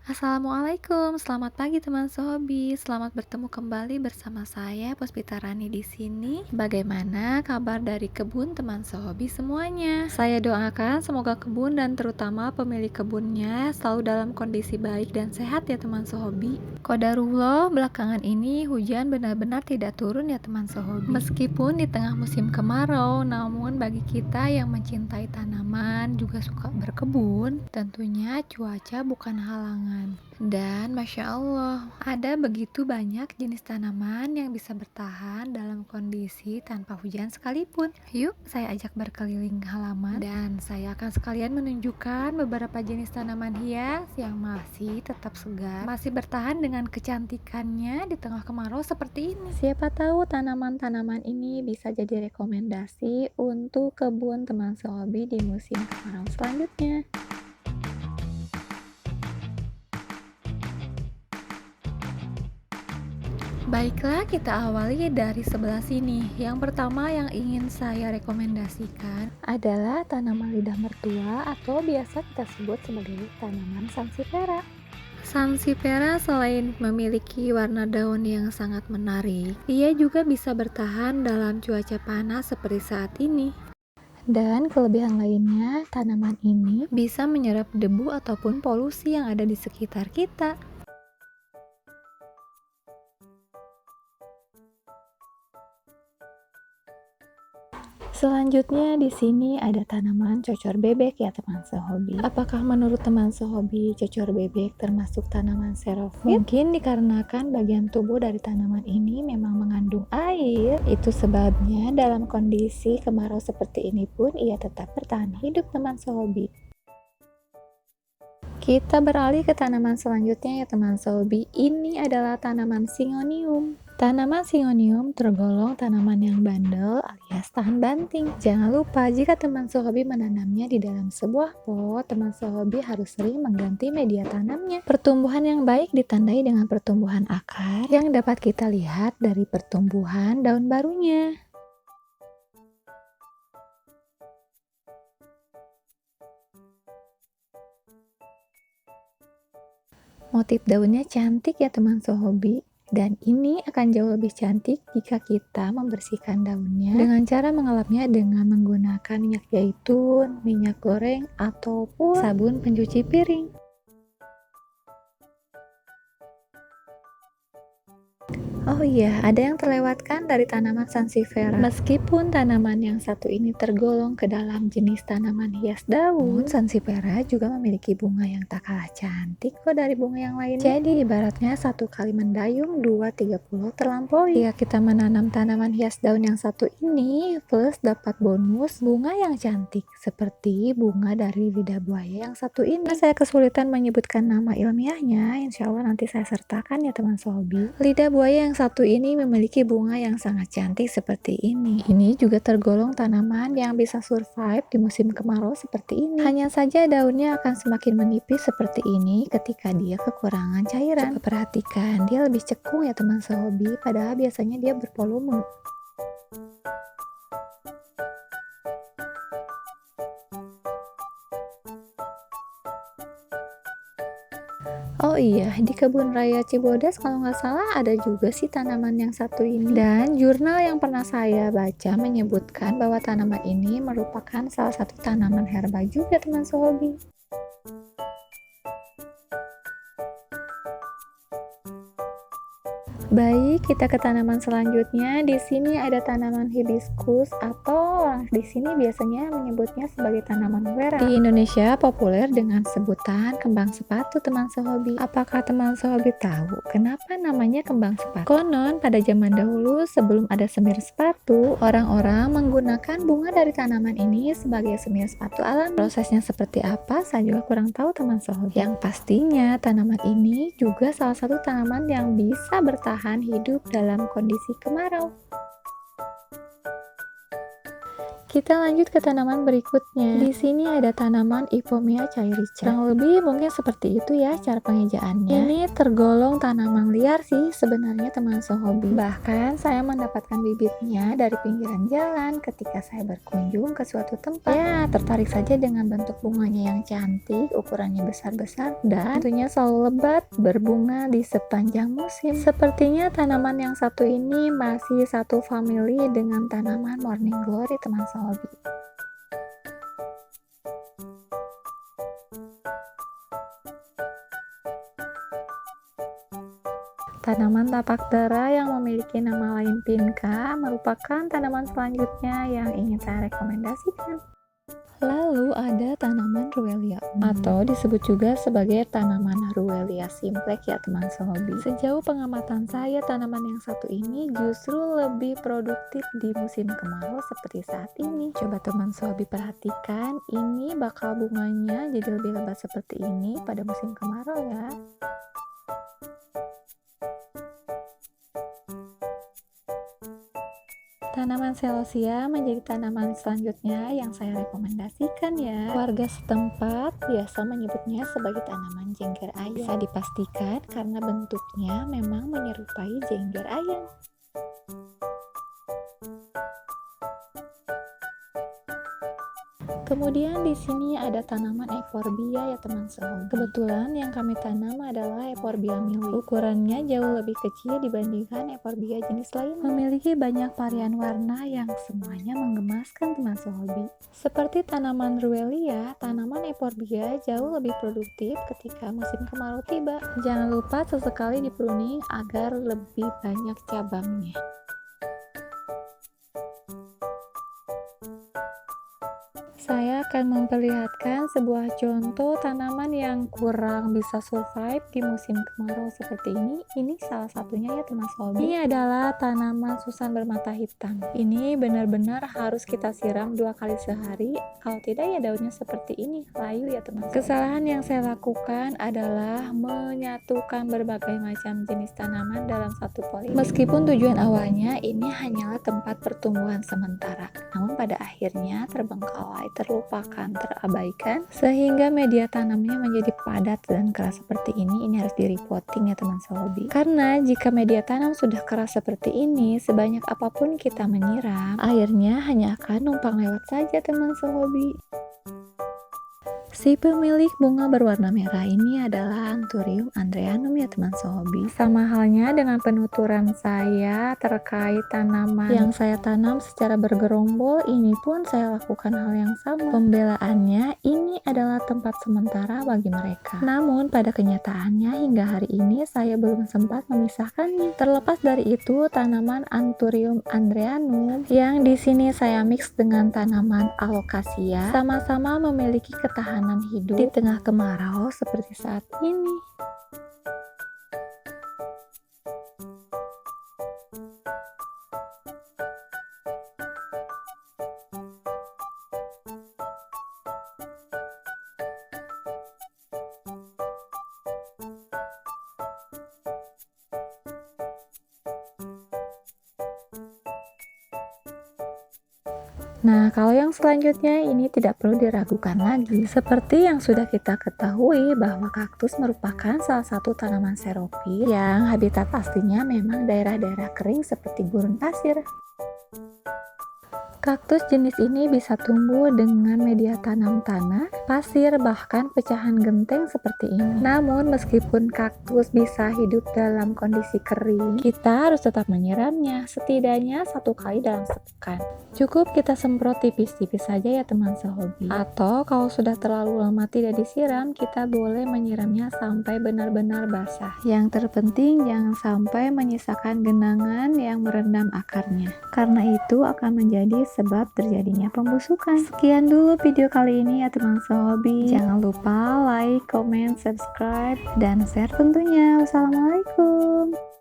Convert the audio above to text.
Assalamualaikum, selamat pagi teman sehobi. Selamat bertemu kembali bersama saya Puspita Rani di sini. Bagaimana kabar dari kebun teman sehobi semuanya? Saya doakan semoga kebun dan terutama pemilik kebunnya selalu dalam kondisi baik dan sehat ya teman sehobi. Qadarullah, belakangan ini hujan benar-benar tidak turun ya teman sehobi. Meskipun di tengah musim kemarau, namun bagi kita yang mencintai tanaman juga suka berkebun, tentunya cuaca bukan halangan. Dan Masya Allah, ada begitu banyak jenis tanaman yang bisa bertahan dalam kondisi tanpa hujan sekalipun. Yuk, saya ajak berkeliling halaman dan saya akan sekalian menunjukkan beberapa jenis tanaman hias yang masih tetap segar, masih bertahan dengan kecantikannya di tengah kemarau seperti ini. Siapa tahu tanaman-tanaman ini bisa jadi rekomendasi untuk kebun teman sehobi di musim kemarau selanjutnya. Baiklah, kita awali dari sebelah sini. Yang pertama yang ingin saya rekomendasikan adalah tanaman lidah mertua atau biasa kita sebut sebagai tanaman sansifera. Sansifera selain memiliki warna daun yang sangat menarik, ia juga bisa bertahan dalam cuaca panas seperti saat ini. Dan kelebihan lainnya, tanaman ini bisa menyerap debu ataupun polusi yang ada di sekitar kita. Selanjutnya di sini ada tanaman cocor bebek ya teman sehobi. Apakah menurut teman sehobi cocor bebek termasuk tanaman xerophyll? Mungkin dikarenakan bagian tubuh dari tanaman ini memang mengandung air. Itu sebabnya dalam kondisi kemarau seperti ini pun ia tetap bertahan hidup teman sehobi. Kita beralih ke tanaman selanjutnya ya teman sehobi. Ini adalah tanaman Syngonium. Tanaman Syngonium tergolong tanaman yang bandel alias tahan banting. Jangan lupa jika teman sehobi menanamnya di dalam sebuah pot, teman sehobi harus sering mengganti media tanamnya. Pertumbuhan yang baik ditandai dengan pertumbuhan akar yang dapat kita lihat dari pertumbuhan daun barunya. Motif daunnya cantik ya teman sehobi. Dan ini akan jauh lebih cantik jika kita membersihkan daunnya dengan cara mengelapnya dengan menggunakan minyak zaitun, minyak goreng, ataupun sabun pencuci piring. Oh iya, ada yang terlewatkan dari tanaman sansifera. Meskipun tanaman yang satu ini tergolong ke dalam jenis tanaman hias daun, sansifera juga memiliki bunga yang tak kalah cantik kok dari bunga yang lainnya. Jadi ibaratnya satu kali mendayung, 2 3 pulau terlampaui. Jika kita menanam tanaman hias daun yang satu ini, plus dapat bonus bunga yang cantik, seperti bunga dari lidah buaya yang satu ini. Saya kesulitan menyebutkan nama ilmiahnya, insya Allah nanti saya sertakan ya teman sehobi. Lidah buaya yang satu ini memiliki bunga yang sangat cantik seperti ini. Ini juga tergolong tanaman yang bisa survive di musim kemarau seperti ini. Hanya saja daunnya akan semakin menipis seperti ini ketika dia kekurangan cairan. Coba perhatikan, dia lebih cekung ya teman sehobi, padahal biasanya dia bervolume. Oh iya, di kebun raya Cibodas kalau nggak salah ada juga sih tanaman yang satu ini. Dan jurnal yang pernah saya baca menyebutkan bahwa tanaman ini merupakan salah satu tanaman herba juga teman sehobi. Baik, kita ke tanaman selanjutnya. Di sini ada tanaman hibiscus atau orang di sini biasanya menyebutnya sebagai tanaman vera. Di Indonesia populer dengan sebutan kembang sepatu teman sehobi. Apakah teman sehobi tahu kenapa namanya kembang sepatu? Konon pada zaman dahulu sebelum ada semir sepatu, orang-orang menggunakan bunga dari tanaman ini sebagai semir sepatu alami. Prosesnya seperti apa? Saya juga kurang tahu teman sehobi. Yang pastinya tanaman ini juga salah satu tanaman yang bisa bertahan hidup dalam kondisi kemarau. Kita lanjut ke tanaman berikutnya. Di sini ada tanaman Ipomea cairica. Kurang lebih mungkin seperti itu ya cara pengejaannya. Ini tergolong tanaman liar sih sebenarnya teman sehobi. Bahkan saya mendapatkan bibitnya dari pinggiran jalan ketika saya berkunjung ke suatu tempat. Ya, tertarik saja dengan bentuk bunganya yang cantik, ukurannya besar-besar, dan tentunya selalu lebat berbunga di sepanjang musim. Sepertinya tanaman yang satu ini masih satu famili dengan tanaman morning glory teman sehobi. Tanaman tapak dara yang memiliki nama lain pinka merupakan tanaman selanjutnya yang ingin saya rekomendasikan. Lalu ada tanaman Ruellia atau disebut juga sebagai tanaman Ruellia simplex ya teman sehobi. Sejauh pengamatan saya, tanaman yang satu ini justru lebih produktif di musim kemarau seperti saat ini. Coba teman sehobi perhatikan, ini bakal bunganya jadi lebih lebat seperti ini pada musim kemarau ya. Tanaman celosia menjadi tanaman selanjutnya yang saya rekomendasikan ya. Warga setempat biasa menyebutnya sebagai tanaman jengger ayam. Bisa dipastikan karena bentuknya memang menyerupai jengger ayam. Kemudian di sini ada tanaman euphorbia ya teman sehobi. Kebetulan yang kami tanam adalah euphorbia mili. Ukurannya jauh lebih kecil dibandingkan euphorbia jenis lain. Memiliki banyak varian warna yang semuanya menggemaskan teman sehobi. Seperti tanaman Ruellia, tanaman euphorbia jauh lebih produktif ketika musim kemarau tiba. Jangan lupa sesekali di pruning agar lebih banyak cabangnya. Saya akan memperlihatkan sebuah contoh tanaman yang kurang bisa survive di musim kemarau seperti ini. Ini salah satunya ya teman sehobi. Ini adalah tanaman susan bermata hitam. Ini benar-benar harus kita siram 2 kali sehari. Kalau tidak ya daunnya seperti ini, layu ya teman sehobi. Kesalahan yang saya lakukan adalah menyatukan berbagai macam jenis tanaman dalam satu pot. Meskipun tujuan awalnya ini hanyalah tempat pertumbuhan sementara, namun pada akhirnya terbengkalai, terlupakan, terabaikan, sehingga media tanamnya menjadi padat dan keras seperti ini. Ini harus di repotting ya teman sehobi. Karena jika media tanam sudah keras seperti ini, sebanyak apapun kita menyiram, airnya hanya akan numpang lewat saja teman sehobi. Si pemilik bunga berwarna merah ini adalah Anthurium andreanum ya teman sehobi. Sama halnya dengan penuturan saya terkait tanaman yang saya tanam secara bergerombol, ini pun saya lakukan hal yang sama. Pembelaannya, ini adalah tempat sementara bagi mereka. Namun pada kenyataannya hingga hari ini saya belum sempat memisahkannya. Terlepas dari itu, tanaman Anthurium andreanum yang di sini saya mix dengan tanaman Alocasia sama-sama memiliki ketahanan hidup di tengah kemarau seperti saat ini. Nah, kalau yang selanjutnya ini tidak perlu diragukan lagi. Seperti yang sudah kita ketahui bahwa kaktus merupakan salah satu tanaman xerophyll yang habitat aslinya memang daerah-daerah kering seperti gurun pasir. Kaktus jenis ini bisa tumbuh dengan media tanam tanah, pasir, bahkan pecahan genteng seperti ini. Namun meskipun kaktus bisa hidup dalam kondisi kering, kita harus tetap menyiramnya setidaknya 1 kali dalam sepekan. Cukup kita semprot tipis-tipis saja ya teman sehobi. Atau kalau sudah terlalu lama tidak disiram, kita boleh menyiramnya sampai benar-benar basah. Yang terpenting jangan sampai menyisakan genangan yang merendam akarnya, karena itu akan menjadi sebab terjadinya pembusukan. Sekian dulu video kali ini ya teman sehobi. Jangan lupa like, comment, subscribe, dan share tentunya. Wassalamualaikum.